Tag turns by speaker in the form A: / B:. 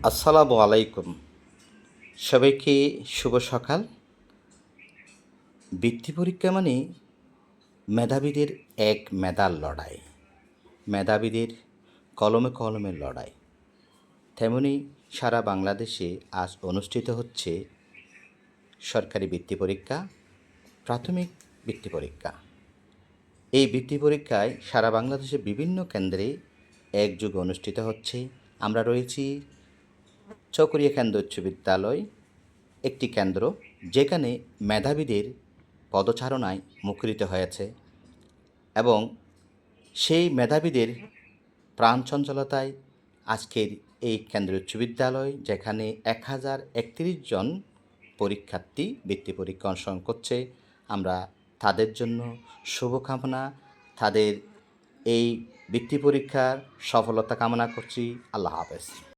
A: আসসালামু আলাইকুম। সবাইকে শুভ সকাল। বৃত্তি পরীক্ষা মানে মেধাবীদের এক মেধার লড়াই, মেধাবীদের কলমে কলমে লড়াই। তেমনি সারা বাংলাদেশে আজ অনুষ্ঠিত হচ্ছে সরকারি বৃত্তি পরীক্ষা, প্রাথমিক বৃত্তি পরীক্ষা। এই বৃত্তি পরীক্ষায় সারা বাংলাদেশে বিভিন্ন কেন্দ্রে একযোগে অনুষ্ঠিত হচ্ছে। আমরা রয়েছি চকরিয়া কেন্দ্র উচ্চ বিদ্যালয়, একটি কেন্দ্র যেখানে মেধাবীদের পদচারণায় মুখরিত হয়েছে এবং সেই মেধাবীদের প্রাণ চঞ্চলতায় আজকের এই কেন্দ্রীয় উচ্চ বিদ্যালয়, যেখানে 1031 জন পরীক্ষার্থী বৃত্তি পরীক্ষা অংশগ্রহণ করছে, আমরা তাদের জন্য শুভকামনা, তাদের এই বৃত্তি পরীক্ষার সফলতা কামনা করছি। আল্লাহ হাফেজ।